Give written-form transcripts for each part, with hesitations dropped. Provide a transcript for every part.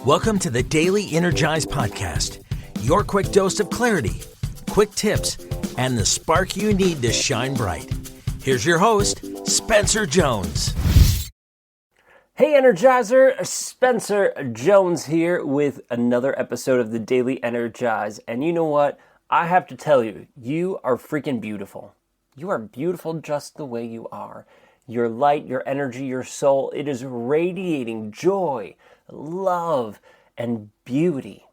Welcome to the Daily Energize Podcast, your quick dose of clarity, quick tips, and the spark you need to shine bright. Here's your host, Spencer Jones. Hey Energizer, Spencer Jones here with another episode of the Daily Energize. And you know what? I have to tell you, you are freaking beautiful. You are beautiful just the way you are. Your light, your energy, your soul, it is radiating joy, love, and beauty.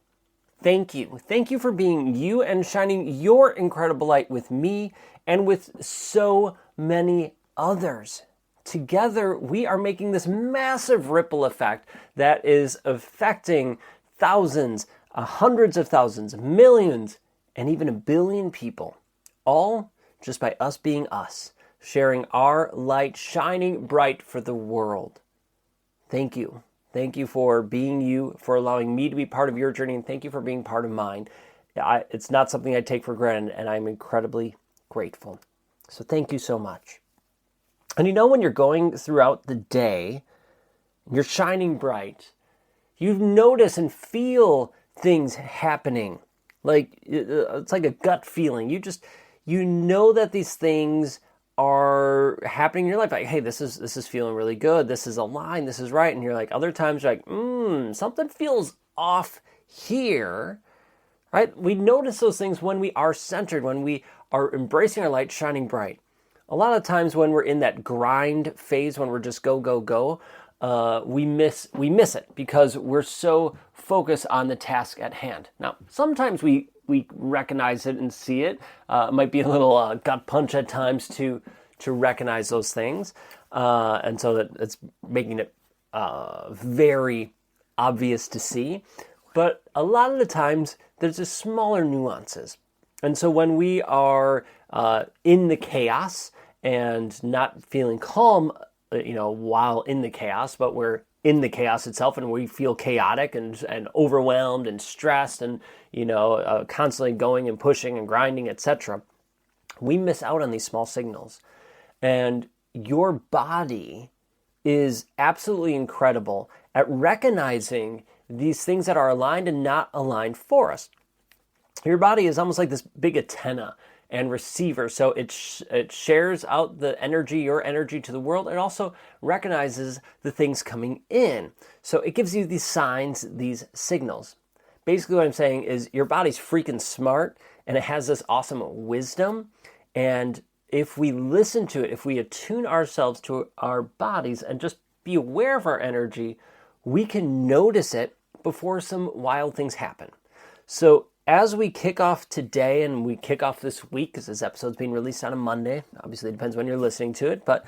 Thank you. Thank you for being you and shining your incredible light with me and with so many others. Together, we are making this massive ripple effect that is affecting thousands, hundreds of thousands, millions, and even a billion people, all just by us being us, sharing our light, shining bright for the world. Thank you. Thank you for being you, for allowing me to be part of your journey, and thank you for being part of mine. It's not something I take for granted, and I'm incredibly grateful. So thank you so much. And you know, when you're going throughout the day, you're shining bright, you notice and feel things happening. Like, it's like a gut feeling. You know that these things are happening in your life. Like, hey, this is feeling really good. This is aligned. This is right. And you're like, other times you're like, something feels off here, right? We notice those things when we are centered, when we are embracing our light, shining bright. A lot of times when we're in that grind phase, when we're just go, go, go, we miss it because we're so focused on the task at hand. Now, sometimes we recognize it and see it. It might be a little gut punch at times to recognize those things. And so that it's making it very obvious to see. But a lot of the times, there's just smaller nuances. And so when we are in the chaos and not feeling calm, while in the chaos, but we're in the chaos itself and we feel chaotic and overwhelmed and stressed and, constantly going and pushing and grinding, etc., we miss out on these small signals. And your body is absolutely incredible at recognizing these things that are aligned and not aligned for us. Your body is almost like this big antenna and receiver. So it shares out the energy, your energy to the world. It also recognizes the things coming in. So it gives you these signs, these signals. Basically what I'm saying is your body's freaking smart and it has this awesome wisdom. And if we listen to it, if we attune ourselves to our bodies and just be aware of our energy, we can notice it before some wild things happen. So as we kick off today and we kick off this week, because this episode's being released on a Monday, obviously it depends when you're listening to it, but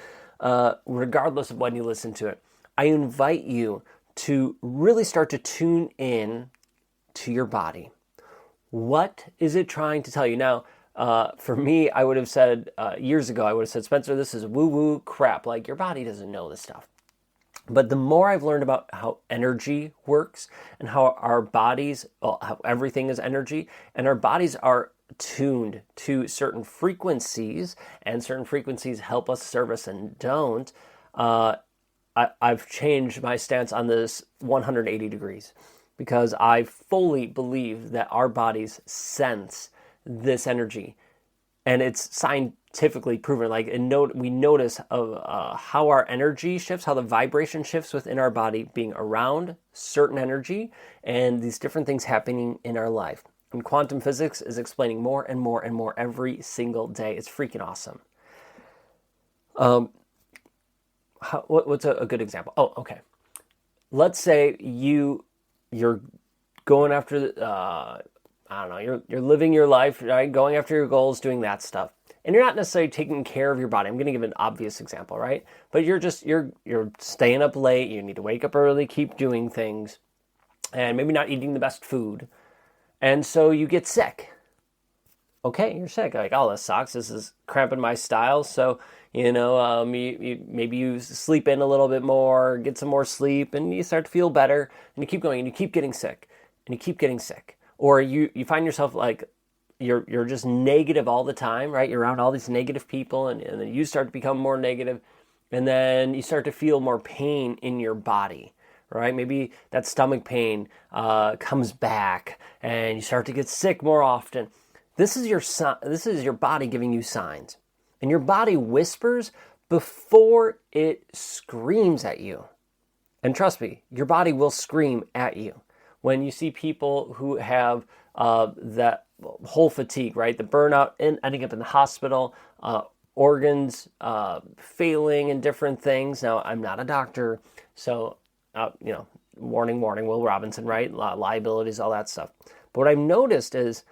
regardless of when you listen to it, I invite you to really start to tune in to your body. What is it trying to tell you? Now, for me, I would have said years ago, Spencer, this is woo-woo crap. Like, your body doesn't know this stuff. But the more I've learned about how energy works and how our bodies, how everything is energy, and our bodies are tuned to certain frequencies, and certain frequencies help us, serve us, and don't, I've changed my stance on this 180 degrees because I fully believe that our bodies sense this energy. And it's scientifically proven. We notice how our energy shifts, how the vibration shifts within our body, being around certain energy, and these different things happening in our life. And quantum physics is explaining more and more and more every single day. It's freaking awesome. What's a good example? Oh, okay. Let's say you're going after you're living your life, right? Going after your goals, doing that stuff. And you're not necessarily taking care of your body. I'm going to give an obvious example, right? But you're staying up late. You need to wake up early, keep doing things, and maybe not eating the best food. And so you get sick. Okay, you're sick. Like, oh, this sucks. This is cramping my style. So, maybe you sleep in a little bit more, get some more sleep, and you start to feel better. And you keep going, and you keep getting sick, and you keep getting sick. Or you find yourself like you're just negative all the time, right? You're around all these negative people, and then you start to become more negative, and then you start to feel more pain in your body, right? Maybe that stomach pain comes back and you start to get sick more often. This is your body giving you signs. And your body whispers before it screams at you. And trust me, your body will scream at you. When you see people who have that whole fatigue, right? The burnout and ending up in the hospital, organs failing and different things. Now, I'm not a doctor, so, warning, Will Robinson, right? Liabilities, all that stuff. But what I've noticed is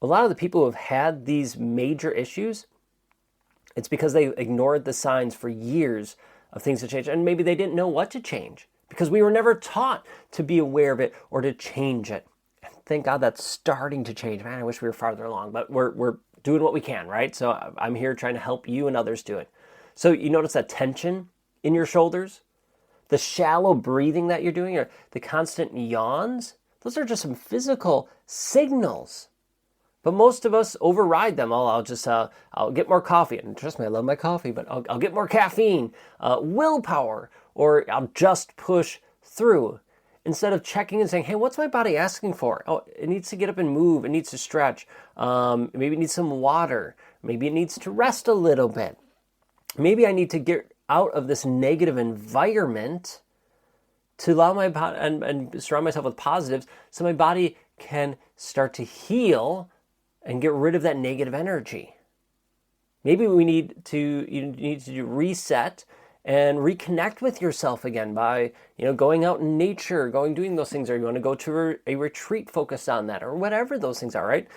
a lot of the people who have had these major issues, it's because they ignored the signs for years of things to change, and maybe they didn't know what to change because we were never taught to be aware of it or to change it. And thank God that's starting to change. Man, I wish we were farther along, but we're doing what we can, right? So I'm here trying to help you and others do it. So you notice that tension in your shoulders, the shallow breathing that you're doing, or the constant yawns. Those are just some physical signals. But most of us override them. I'll get more coffee. And trust me, I love my coffee, but I'll get more caffeine, willpower, or I'll just push through. Instead of checking and saying, hey, what's my body asking for? Oh, it needs to get up and move. It needs to stretch. Maybe it needs some water. Maybe it needs to rest a little bit. Maybe I need to get out of this negative environment to allow my body and surround myself with positives so my body can start to heal and get rid of that negative energy. Maybe you need to reset and reconnect with yourself again by, going out in nature, doing those things, or you want to go to a retreat focused on that, or whatever those things are, right?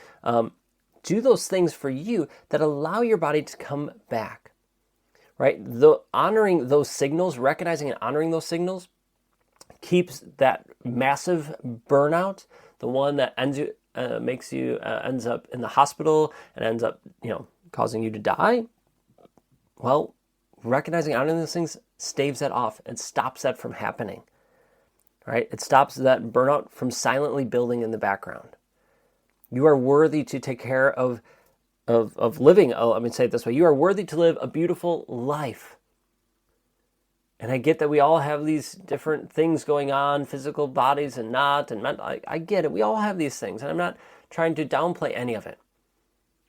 Do those things for you that allow your body to come back, right? Honoring those signals, recognizing and honoring those signals keeps that massive burnout, the one that ends up in the hospital and ends up, causing you to die. Well, recognizing and honoring those things staves that off and stops that from happening, right? It stops that burnout from silently building in the background. You are worthy to take care of living. Oh, let me say it this way. You are worthy to live a beautiful life. And I get that we all have these different things going on, physical bodies and not, and I get it. We all have these things, and I'm not trying to downplay any of it.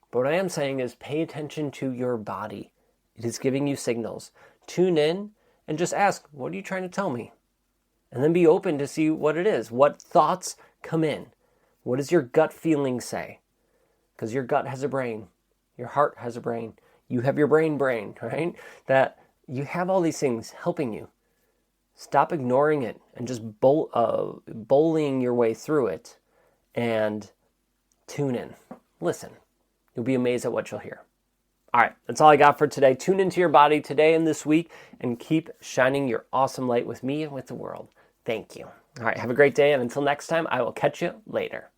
But what I am saying is pay attention to your body. It is giving you signals. Tune in and just ask, what are you trying to tell me? And then be open to see what it is. What thoughts come in? What does your gut feeling say? Because your gut has a brain. Your heart has a brain. You have your brain, right? That you have all these things helping you. Stop ignoring it and just bullying your way through it, and tune in. Listen. You'll be amazed at what you'll hear. All right, that's all I got for today. Tune into your body today and this week and keep shining your awesome light with me and with the world. Thank you. All right, have a great day, and until next time, I will catch you later.